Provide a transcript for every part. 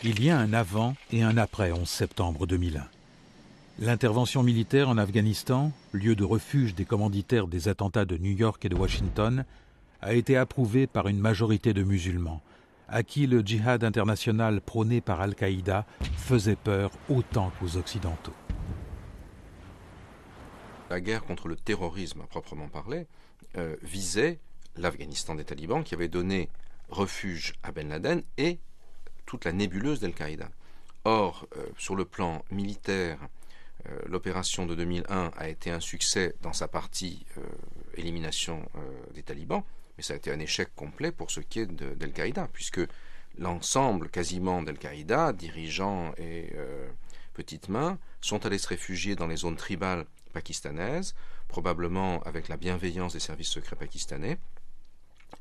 Il y a un avant et un après 11 septembre 2001. L'intervention militaire en Afghanistan, lieu de refuge des commanditaires des attentats de New York et de Washington, a été approuvée par une majorité de musulmans, à qui le djihad international prôné par Al-Qaïda faisait peur autant qu'aux Occidentaux. La guerre contre le terrorisme, à proprement parler, visait l'Afghanistan des talibans qui avait donné refuge à Ben Laden et toute la nébuleuse d'Al-Qaïda. Or, sur le plan militaire, l'opération de 2001 a été un succès dans sa partie élimination des talibans, mais ça a été un échec complet pour ce qui est d'Al-Qaïda, puisque l'ensemble quasiment d'Al-Qaïda, dirigeants et petites mains, sont allés se réfugier dans les zones tribales pakistanaises, probablement avec la bienveillance des services secrets pakistanais.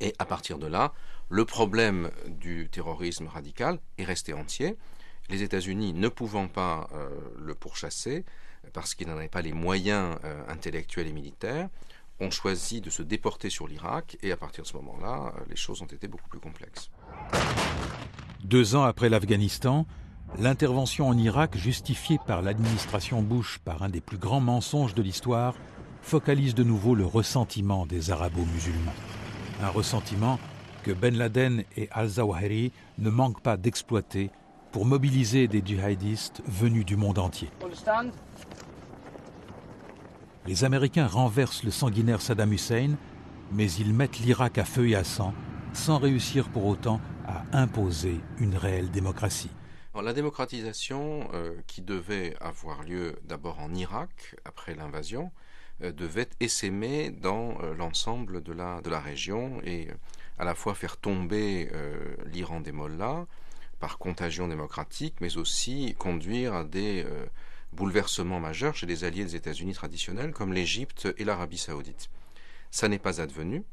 Et à partir de là, le problème du terrorisme radical est resté entier. Les États-Unis, ne pouvant pas le pourchasser, parce qu'ils n'en avaient pas les moyens intellectuels et militaires, ont choisi de se déporter sur l'Irak, et à partir de ce moment-là, les choses ont été beaucoup plus complexes. 2 ans après l'Afghanistan, l'intervention en Irak, justifiée par l'administration Bush par un des plus grands mensonges de l'histoire, focalise de nouveau le ressentiment des arabo-musulmans. Un ressentiment que Ben Laden et al-Zawahiri ne manquent pas d'exploiter pour mobiliser des djihadistes venus du monde entier. Les Américains renversent le sanguinaire Saddam Hussein, mais ils mettent l'Irak à feu et à sang, sans réussir pour autant à imposer une réelle démocratie. La démocratisation qui devait avoir lieu d'abord en Irak, après l'invasion, devait essaimer dans l'ensemble de la région et à la fois faire tomber l'Iran des mollahs par contagion démocratique, mais aussi conduire à des bouleversements majeurs chez des alliés des États-Unis traditionnels comme l'Égypte et l'Arabie saoudite. Ça n'est pas advenu,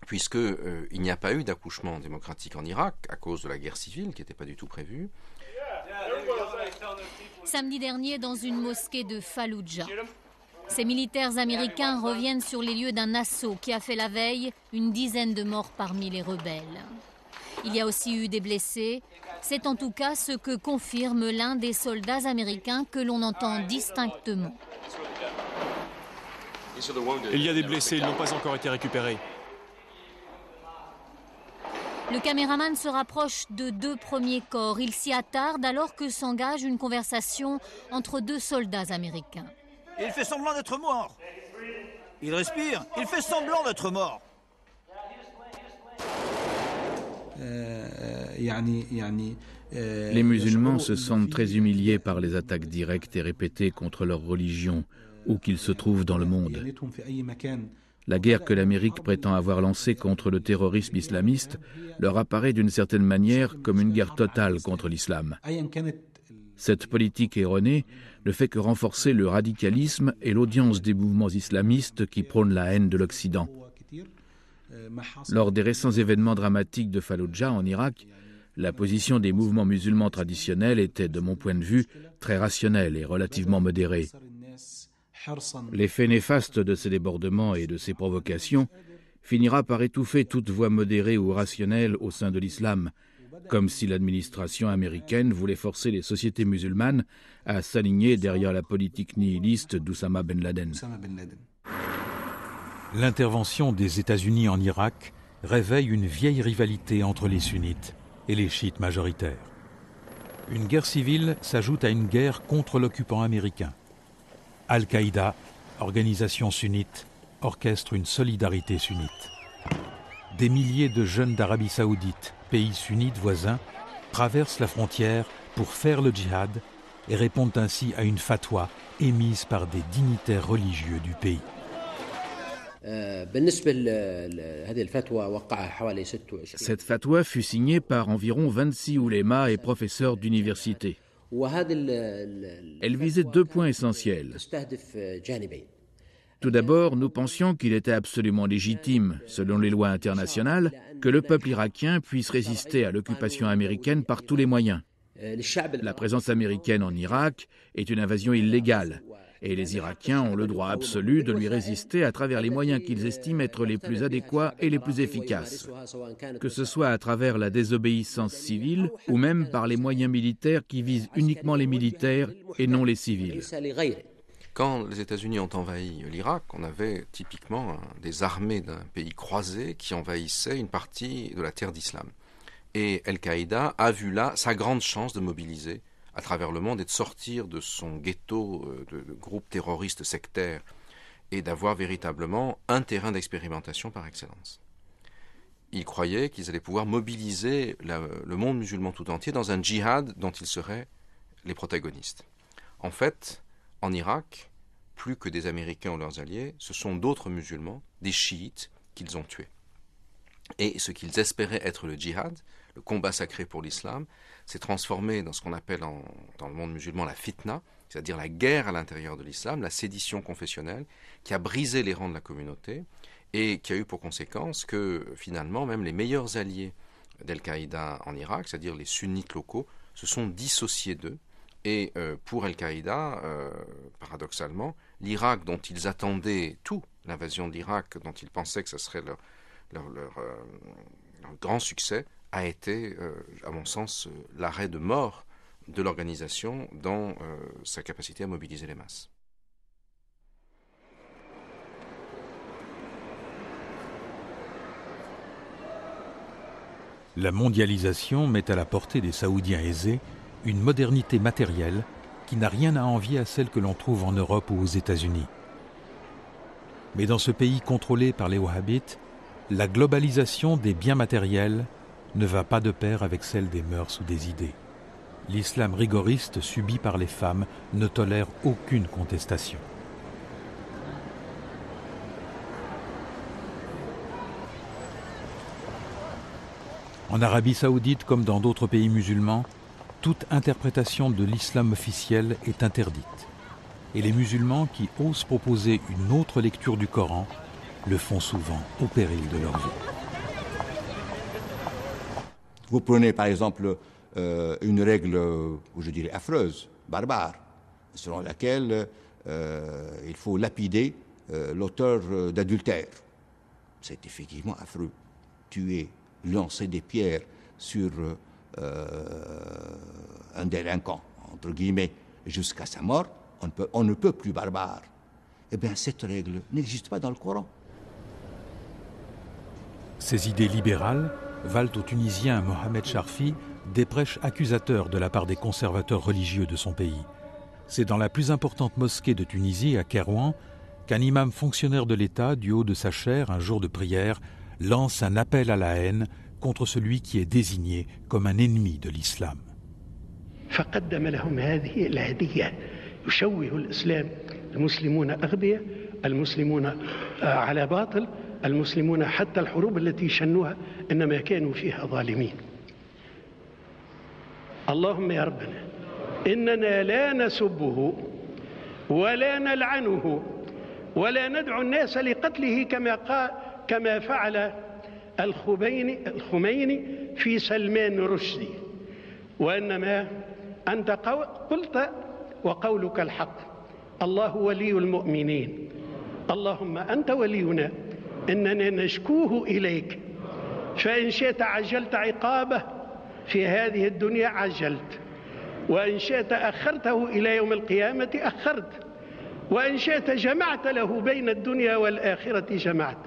puisqu'il n'y a pas eu d'accouchement démocratique en Irak à cause de la guerre civile qui n'était pas du tout prévue. Samedi dernier, dans une mosquée de Falloujah, ces militaires américains reviennent sur les lieux d'un assaut qui a fait la veille une dizaine de morts parmi les rebelles. Il y a aussi eu des blessés. C'est en tout cas ce que confirme l'un des soldats américains que l'on entend distinctement. Il y a des blessés, ils n'ont pas encore été récupérés. Le caméraman se rapproche de 2 premiers corps. Il s'y attarde alors que s'engage une conversation entre 2 soldats américains. Il fait semblant d'être mort. Il respire, il fait semblant d'être mort. Les musulmans se sentent très humiliés par les attaques directes et répétées contre leur religion, où qu'ils se trouvent dans le monde. La guerre que l'Amérique prétend avoir lancée contre le terrorisme islamiste leur apparaît d'une certaine manière comme une guerre totale contre l'islam. Cette politique erronée ne fait que renforcer le radicalisme et l'audience des mouvements islamistes qui prônent la haine de l'Occident. Lors des récents événements dramatiques de Falloujah en Irak, la position des mouvements musulmans traditionnels était, de mon point de vue, très rationnelle et relativement modérée. L'effet néfaste de ces débordements et de ces provocations finira par étouffer toute voix modérée ou rationnelle au sein de l'islam, comme si l'administration américaine voulait forcer les sociétés musulmanes à s'aligner derrière la politique nihiliste d'Oussama Ben Laden. L'intervention des États-Unis en Irak réveille une vieille rivalité entre les sunnites et les chiites majoritaires. Une guerre civile s'ajoute à une guerre contre l'occupant américain. Al-Qaïda, organisation sunnite, orchestre une solidarité sunnite. Des milliers de jeunes d'Arabie saoudite, pays sunnites voisins, traversent la frontière pour faire le djihad et répondent ainsi à une fatwa émise par des dignitaires religieux du pays. Cette fatwa fut signée par environ 26 oulémas et professeurs d'université. Elle visait 2 points essentiels. Tout d'abord, nous pensions qu'il était absolument légitime, selon les lois internationales, que le peuple irakien puisse résister à l'occupation américaine par tous les moyens. La présence américaine en Irak est une invasion illégale Et les Irakiens ont le droit absolu de lui résister à travers les moyens qu'ils estiment être les plus adéquats et les plus efficaces, que ce soit à travers la désobéissance civile ou même par les moyens militaires qui visent uniquement les militaires et non les civils. Quand les États-Unis ont envahi l'Irak, on avait typiquement des armées d'un pays croisé qui envahissaient une partie de la terre d'islam. Et Al-Qaïda a vu là sa grande chance de mobiliser à travers le monde et de sortir de son ghetto de groupes terroristes sectaires et d'avoir véritablement un terrain d'expérimentation par excellence. Ils croyaient qu'ils allaient pouvoir mobiliser le monde musulman tout entier dans un djihad dont ils seraient les protagonistes. En fait, en Irak, plus que des Américains ou leurs alliés, ce sont d'autres musulmans, des chiites, qu'ils ont tués. Et ce qu'ils espéraient être le djihad, le combat sacré pour l'islam, s'est transformé dans ce qu'on appelle dans le monde musulman la fitna, c'est-à-dire la guerre à l'intérieur de l'islam, la sédition confessionnelle, qui a brisé les rangs de la communauté et qui a eu pour conséquence que finalement même les meilleurs alliés d'Al-Qaïda en Irak, c'est-à-dire les sunnites locaux, se sont dissociés d'eux. Et pour Al-Qaïda, paradoxalement, l'Irak dont ils attendaient tout, l'invasion de l'Irak dont ils pensaient que ce serait leur grand succès, a été, à mon sens, l'arrêt de mort de l'organisation dans sa capacité à mobiliser les masses. La mondialisation met à la portée des Saoudiens aisés une modernité matérielle qui n'a rien à envier à celle que l'on trouve en Europe ou aux États-Unis. Mais dans ce pays contrôlé par les wahhabites, la globalisation des biens matériels ne va pas de pair avec celle des mœurs ou des idées. L'islam rigoriste subi par les femmes ne tolère aucune contestation. En Arabie saoudite comme dans d'autres pays musulmans, toute interprétation de l'islam officiel est interdite. Et les musulmans qui osent proposer une autre lecture du Coran le font souvent au péril de leur vie. Vous prenez par exemple une règle, je dirais, affreuse, barbare, selon laquelle il faut lapider l'auteur d'adultère. C'est effectivement affreux. Tuer, lancer des pierres sur un délinquant, entre guillemets, jusqu'à sa mort, on ne peut plus barbare. Eh bien, cette règle n'existe pas dans le Coran. Ces idées libérales valent au Tunisien Mohamed Charfi des prêches accusateurs de la part des conservateurs religieux de son pays. C'est dans la plus importante mosquée de Tunisie, à Kairouan, qu'un imam fonctionnaire de l'État, du haut de sa chaire, un jour de prière, lance un appel à la haine contre celui qui est désigné comme un ennemi de l'islam. فقدم لهم هذه الهدية يشوه الإسلام المسلمون أغبياء المسلمون على باطل المسلمون حتى الحروب التي شنوها إنما كانوا فيها ظالمين اللهم يا ربنا إننا لا نسبه ولا نلعنه ولا ندعو الناس لقتله كما فعل الخميني في سلمان رشدي وإنما أنت قلت وقولك الحق الله ولي المؤمنين اللهم أنت ولينا إننا نشكوه إليك فإن شئت عجلت عقابه في هذه الدنيا عجلت وإن شئت أخرته إلى يوم القيامة أخرت وإن شئت جمعت له بين الدنيا والآخرة جمعت.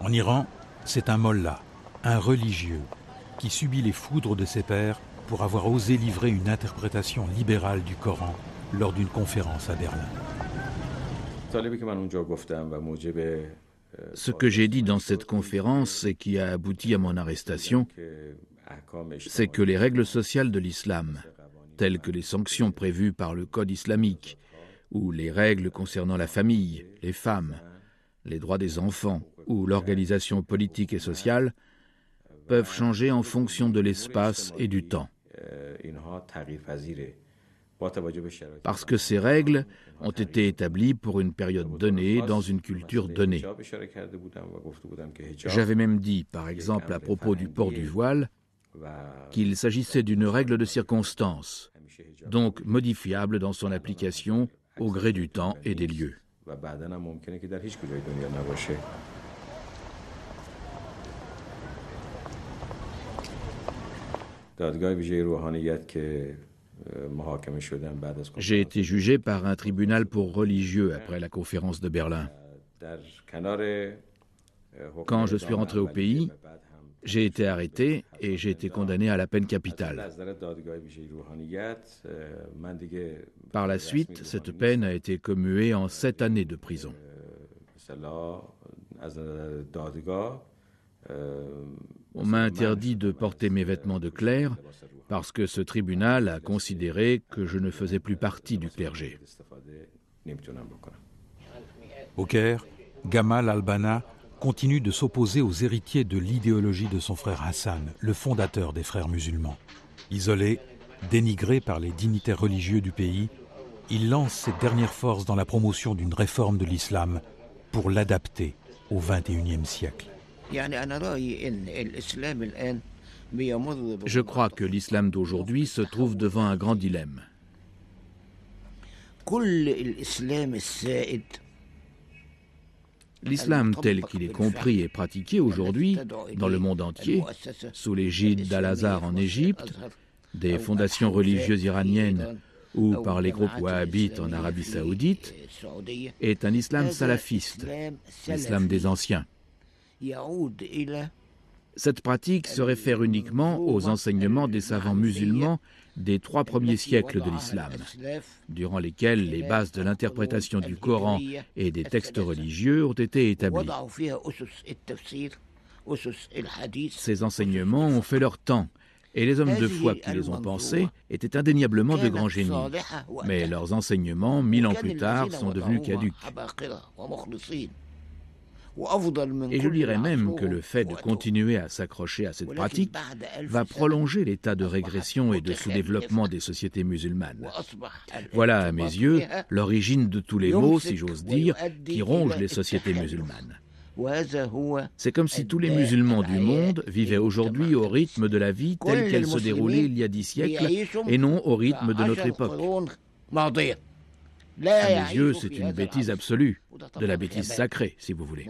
En Iran, c'est un mollah, un religieux, qui subit les foudres de ses pairs pour avoir osé livrer une interprétation libérale du Coran lors d'une conférence à Berlin. Ce que j'ai dit dans cette conférence et qui a abouti à mon arrestation, c'est que les règles sociales de l'islam, telles que les sanctions prévues par le Code islamique, ou les règles concernant la famille, les femmes, les droits des enfants ou l'organisation politique et sociale, peuvent changer en fonction de l'espace et du temps. Parce que ces règles ont été établies pour une période donnée, dans une culture donnée. J'avais même dit, par exemple, à propos du port du voile, qu'il s'agissait d'une règle de circonstance, donc modifiable dans son application au gré du temps et des lieux. J'ai été jugé par un tribunal pour religieux après la conférence de Berlin. Quand je suis rentré au pays, j'ai été arrêté et j'ai été condamné à la peine capitale. Par la suite, cette peine a été commuée en 7 années de prison. On m'a interdit de porter mes vêtements de clerc parce que ce tribunal a considéré que je ne faisais plus partie du clergé. Au Caire, Gamal al-Banna continue de s'opposer aux héritiers de l'idéologie de son frère Hassan, le fondateur des frères musulmans. Isolé, dénigré par les dignitaires religieux du pays, il lance ses dernières forces dans la promotion d'une réforme de l'islam pour l'adapter au XXIe siècle. Je crois que l'islam d'aujourd'hui se trouve devant un grand dilemme. L'islam tel qu'il est compris et pratiqué aujourd'hui dans le monde entier, sous l'égide d'Al-Azhar en Égypte, des fondations religieuses iraniennes ou par les groupes wahhabites en Arabie saoudite, est un islam salafiste, l'islam des anciens. Cette pratique se réfère uniquement aux enseignements des savants musulmans des 3 premiers siècles de l'islam, durant lesquels les bases de l'interprétation du Coran et des textes religieux ont été établies. Ces enseignements ont fait leur temps, et les hommes de foi qui les ont pensés étaient indéniablement de grands génies. Mais leurs enseignements, 1000 ans plus tard, sont devenus caducs. Et je dirais même que le fait de continuer à s'accrocher à cette pratique va prolonger l'état de régression et de sous-développement des sociétés musulmanes. Voilà, à mes yeux, l'origine de tous les maux, si j'ose dire, qui rongent les sociétés musulmanes. C'est comme si tous les musulmans du monde vivaient aujourd'hui au rythme de la vie telle qu'elle se déroulait il y a 10 siècles et non au rythme de notre époque. À mes yeux, c'est une bêtise absolue, de la bêtise sacrée, si vous voulez.